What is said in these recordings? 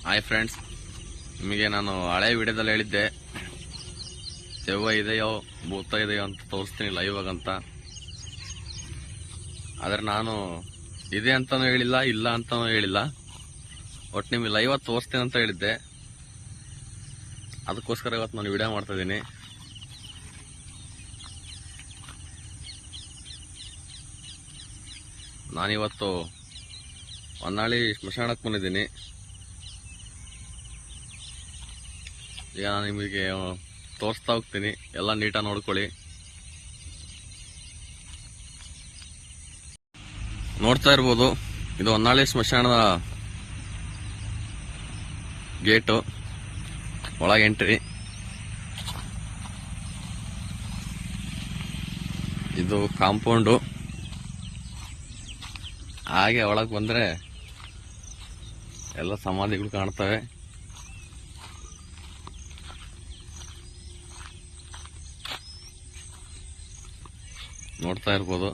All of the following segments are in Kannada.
ಹಾಯ್ ಫ್ರೆಂಡ್ಸ್, ನಿಮಗೆ ನಾನು ಹಳೆ ವಿಡಿಯೋದಲ್ಲಿ ಹೇಳಿದ್ದೆ ದೆವ್ವ ಇದೆಯೋ ಭೂತ ಇದೆಯೋ ಅಂತ ತೋರಿಸ್ತೀನಿ ಲೈವ್ ಆಗಂತ. ಆದರೆ ನಾನು ಇದೆ ಅಂತಾನೂ ಹೇಳಿಲ್ಲ, ಇಲ್ಲ ಅಂತಾನೂ ಹೇಳಿಲ್ಲ. ಒಟ್ಟು ನಿಮಗೆ ಲೈವ್ ತೋರಿಸ್ತೀನಿ ಅಂತ ಹೇಳಿದ್ದೆ. ಅದಕ್ಕೋಸ್ಕರ ಇವತ್ತು ನಾನು ವಿಡಿಯೋ ಮಾಡ್ತಾ ಇದ್ದೀನಿ. ನಾನಿವತ್ತು ಹೊನ್ನಾಳಿ ಸ್ಮಶಾನಕ್ಕೆ ಬಂದಿದ್ದೀನಿ. ಈಗ ನಾನು ನಿಮಗೆ ತೋರಿಸ್ತಾ ಹೋಗ್ತೀನಿ, ಎಲ್ಲ ನೀಟಾಗಿ ನೋಡ್ಕೊಳ್ಳಿ. ನೋಡ್ತಾ ಇರ್ಬೋದು, ಇದು ಹೊನ್ನಾಳಿ ಸ್ಮಶಾನದ ಗೇಟು, ಒಳಗೆ ಎಂಟ್ರಿ. ಇದು ಕಾಂಪೌಂಡು. ಹಾಗೆ ಒಳಗೆ ಬಂದ್ರೆ ಎಲ್ಲ ಸಮಾಧಿಗಳು ಕಾಣ್ತವೆ. ನೋಡ್ತಾ ಇರ್ಬೋದು,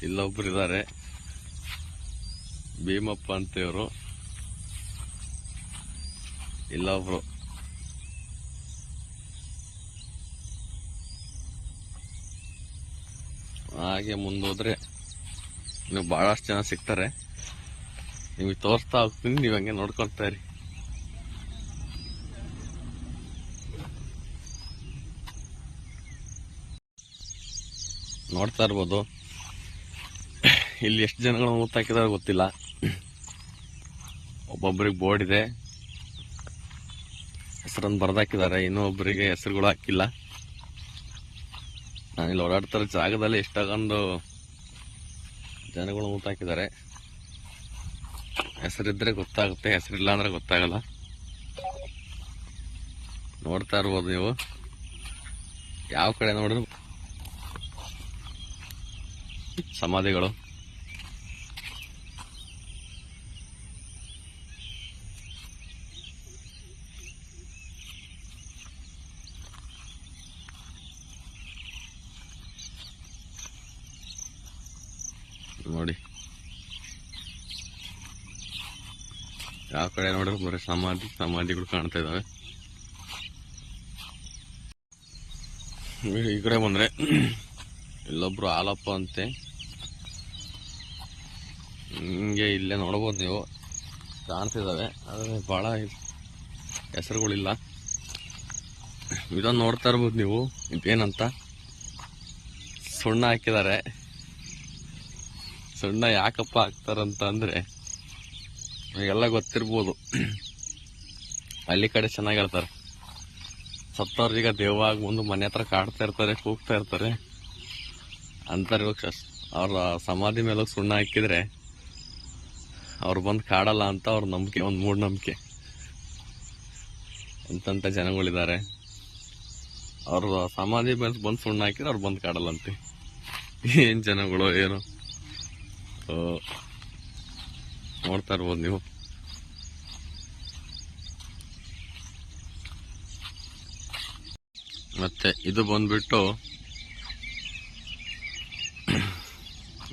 ಇಲ್ಲೊಬ್ರು ಇದ್ದಾರೆ, ಭೀಮಪ್ಪ ಅಂತ ಇವರು. ಇಲ್ಲೊಬ್ರು ಹಾಗೆ ಮುಂದೋದ್ರೆ ನೀವು ಬಹಳಷ್ಟು ಜನ ಸಿಗ್ತಾರೆ. ನಿಮಗೆ ತೋರಿಸ್ತಾ ಹೋಗ್ತೀನಿ, ನೀವು ಹಂಗೆ ನೋಡ್ಕೊಳ್ತಾ ಇರಿ. ನೋಡ್ತಾ ಇರ್ಬೋದು, ಇಲ್ಲಿ ಎಷ್ಟು ಜನಗಳು ಮೂತ್ ಹಾಕಿದಾರೆ ಗೊತ್ತಿಲ್ಲ. ಒಬ್ಬೊಬ್ಬರಿಗೆ ಬೋರ್ಡ್ ಇದೆ, ಹೆಸರನ್ನು ಬರ್ದಾಕಿದ್ದಾರೆ. ಇನ್ನೊಬ್ಬರಿಗೆ ಹೆಸರುಗಳು ಹಾಕಿಲ್ಲ. ನಾನಿಲ್ಲಿ ಓಡಾಡ್ತಾರ ಜಾಗದಲ್ಲಿ ಎಷ್ಟೊಂದು ಜನಗಳು ಮೂತ್ ಹಾಕಿದ್ದಾರೆ. ಹೆಸರಿದ್ರೆ ಗೊತ್ತಾಗುತ್ತೆ, ಹೆಸರಿಲ್ಲ ಅಂದ್ರೆ ಗೊತ್ತಾಗಲ್ಲ. ನೋಡ್ತಾ ಇರ್ಬೋದು ನೀವು, ಯಾವ ಕಡೆ ನೋಡಿದ್ರು ಸಮಾಧಿಗಳು. ನೋಡಿ, ಯಾವ ಕಡೆ ನೋಡಿದ್ರು ಬರೀ ಸಮಾಧಿಗಳು ಕಾಣ್ತಾ ಇದಾವೆ. ಈ ಕಡೆ ಬಂದ್ರೆ ಇಲ್ಲೊಬ್ರು ಹಾಲಪ್ಪ ಅಂತೆ. ಹಿಂಗೆ ಇಲ್ಲೇ ನೋಡ್ಬೋದು ನೀವು, ಕಾಣ್ತಿದಾವೆ. ಆದರೆ ಬಹಳ ಹೆಸರುಗಳಿಲ್ಲ. ಇದನ್ನು ನೋಡ್ತಾ ಇರ್ಬೋದು ನೀವು, ಇದೇನಂತ ಸುಣ್ಣ ಹಾಕಿದ್ದಾರೆ. ಸುಣ್ಣ ಯಾಕಪ್ಪ ಹಾಕ್ತಾರಂತ ಅಂದ್ರೆ, ಎಲ್ಲ ಗೊತ್ತಿರ್ಬೋದು. ಹಳ್ಳಿ ಕಡೆ ಚೆನ್ನಾಗಿ ಹೇಳ್ತಾರೆ, ಸತ್ತವ್ರೀಗ ದೇವವಾಗಿ ಮುಂದೆ ಮನೆ ಹತ್ರ ಕಾಡ್ತಾ ಇರ್ತಾರೆ, ಕೂಗ್ತಾ ಇರ್ತಾರೆ ಅಂತಾರೆ. ಅವ್ರ ಸಮಾಧಿ ಮೇಲೆ ಸುಣ್ಣ ಹಾಕಿದ್ರೆ ಅವ್ರು ಬಂದು ಕಾಡಲ್ಲ ಅಂತ ಅವ್ರ ನಂಬಿಕೆ, ಒಂದು ಮೂಢನಂಬಿಕೆ. ಎಂತ ಜನಗಳಿದ್ದಾರೆ, ಅವ್ರ ಸಮಾಧಿ ಮೇಲೆ ಬಂದು ಸುಣ್ಣ ಹಾಕಿದ್ರೆ ಅವ್ರು ಬಂದು ಕಾಡಲ್ಲಂತೆ. ಏನ್ ಜನಗಳು ಏನು. ನೋಡ್ತಾ ಇರ್ಬೋದು ನೀವು. ಮತ್ತೆ ಇದು ಬಂದ್ಬಿಟ್ಟು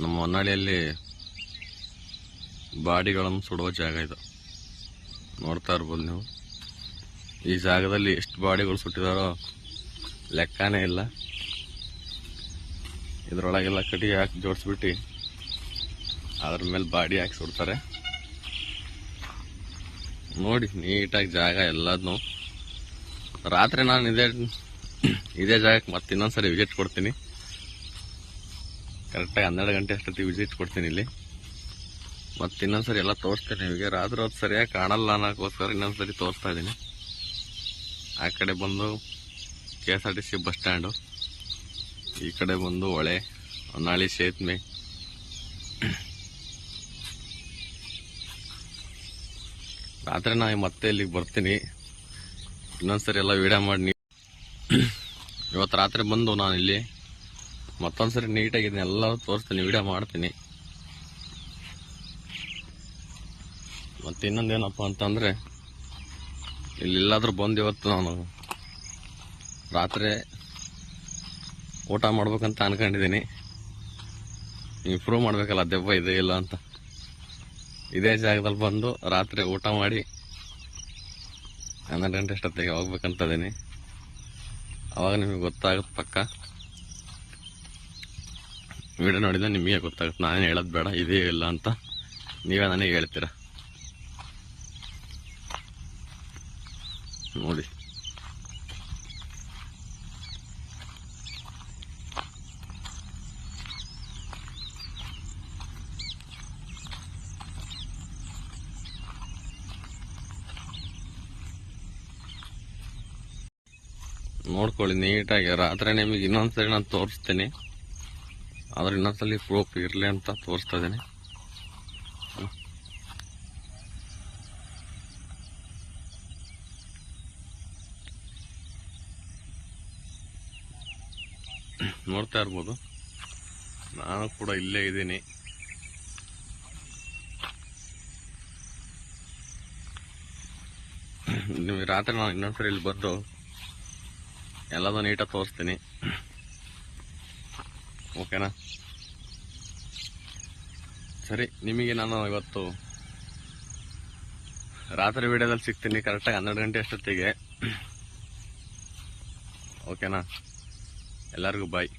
ನಮ್ಮ ಹೊನ್ನಾಳಿಯಲ್ಲಿ ಬಾಡಿಗಳನ್ನು ಸುಡುವ ಜಾಗ ಇದು. ನೋಡ್ತಾ ಇರ್ಬೋದು ನೀವು, ಈ ಜಾಗದಲ್ಲಿ ಎಷ್ಟು ಬಾಡಿಗಳು ಸುಟ್ಟಿದಾರೋ ಲೆಕ್ಕನೇ ಇಲ್ಲ. ಇದ್ರೊಳಗೆಲ್ಲ ಕಟ್ಟಿಗೆ ಹಾಕಿ ಜೋಡಿಸ್ಬಿಟ್ಟು ಅದ್ರ ಮೇಲೆ ಬಾಡಿ ಹಾಕಿ ಸುಡ್ತಾರೆ. ನೋಡಿ ನೀಟಾಗಿ ಜಾಗ ಎಲ್ಲದನ್ನು. ರಾತ್ರಿ ನಾನು ಇದೇ ಜಾಗಕ್ಕೆ ಮತ್ತೆ ಇನ್ನೊಂದ್ಸರಿ ವಿಸಿಟ್ ಕೊಡ್ತೀನಿ. ಕರೆಕ್ಟಾಗಿ 12 ಗಂಟೆ ಅಷ್ಟೊತ್ತಿಗೆ ವಿಸಿಟ್ ಕೊಡ್ತೀನಿ ಇಲ್ಲಿ. ಮತ್ತೆ ಇನ್ನೊಂದ್ಸರಿ ಎಲ್ಲ ತೋರಿಸ್ತೇನೆ ನಿಮಗೆ. ರಾತ್ರಿ ಹೊತ್ತು ಸರಿಯಾಗಿ ಕಾಣಲ್ಲ ಅನ್ನೋಕ್ಕೋಸ್ಕರ ಇನ್ನೊಂದ್ಸರಿ ತೋರಿಸ್ತಾ ಇದ್ದೀನಿ. ಆ ಕಡೆ ಬಂದು KSRTC ಬಸ್ ಸ್ಟ್ಯಾಂಡು, ಈ ಕಡೆ ಬಂದು ಹೊಳೆ, ಹೊನ್ನಾಳಿ ಸೇತುವೆ. ರಾತ್ರಿ ನಾನು ಮತ್ತೆ ಇಲ್ಲಿಗೆ ಬರ್ತೀನಿ, ಇನ್ನೊಂದ್ಸರಿ ಎಲ್ಲ ವಿಡಿಯೋ ಮಾಡಿ. ಇವತ್ತು ರಾತ್ರಿ ಬಂದು ನಾನು ಇಲ್ಲಿ ಮತ್ತೊಂದ್ಸರಿ ನೀಟಾಗಿ ಎಲ್ಲ ತೋರಿಸ್ತೀನಿ, ವಿಡಿಯೋ ಮಾಡ್ತೀನಿ. ಮತ್ತೆ ಇನ್ನೊಂದೇನಪ್ಪ ಅಂತಂದ್ರೆ, ಇಲ್ಲೆಲ್ಲಾದ್ರೂ ಬಂದು ಇವತ್ತು ನಾನು ರಾತ್ರಿ ಊಟ ಮಾಡ್ಬೇಕಂತ ಅನ್ಕೊಂಡಿದ್ದೀನಿ. ನೀವು ಪ್ರೂವ್ ಮಾಡ್ಬೇಕಲ್ಲ ದೆವ್ವ ಇದೆ ಇಲ್ಲ ಅಂತ. ಇದೇ ಜಾಗದಲ್ಲಿ ಬಂದು ರಾತ್ರಿ ಊಟ ಮಾಡಿ 12 ಗಂಟೆ ಅಷ್ಟೊತ್ತಿಗೆ ಹೋಗ್ಬೇಕಂತ ಇದೀನಿ. ಅವಾಗ ನಿಮಗೆ ಗೊತ್ತಾಗುತ್ತೆ ಪಕ್ಕ. ವಿಡಿಯೋ ನೋಡಿದ್ರೆ ನಿಮಗೆ ಗೊತ್ತಾಗುತ್ತೆ. ನಾನೇನು ಹೇಳೋದು ಬೇಡ, ಇದೇ ಇಲ್ಲ ಅಂತ ನೀವೇ ನನಗೆ ಹೇಳ್ತೀರ. ನೋಡಿ ನೋಡ್ಕೊಳ್ಳಿ ನೀಟಾಗಿ. ರಾತ್ರಿ ನಿಮಗೆ ಇನ್ನೊಂದ್ಸರಿ ನಾನು ತೋರಿಸ್ತೀನಿ, ಆದ್ರೆ ಇನ್ನೊಂದ್ಸಲಿ ಪ್ರೂಫ್ ಇರಲಿ ಅಂತ ತೋರಿಸ್ತಾ ಇದ್ದೀನಿ. ನೋಡ್ತಾ ಇರ್ಬೋದು, ನಾನು ಕೂಡ ಇಲ್ಲೇ ಇದ್ದೀನಿ. ನಿಮಗೆ ರಾತ್ರಿ ನಾನು ಇನ್ನೊಂದ್ಸರಿ ಇಲ್ಲಿ ಬಂದು ಎಲ್ಲದೂ ನೀಟಾಗಿ ತೋರಿಸ್ತೀನಿ, ಓಕೆನಾ? ಸರಿ, ನಿಮಗೆ ನಾನು ಇವತ್ತು ರಾತ್ರಿ ವಿಡಿಯೋದಲ್ಲಿ ಸಿಗ್ತೀನಿ ಕರೆಕ್ಟಾಗಿ 12 ಗಂಟೆ ಅಷ್ಟೊತ್ತಿಗೆ, ಓಕೆನಾ? ಎಲ್ಲರಿಗೂ ಬಾಯ್.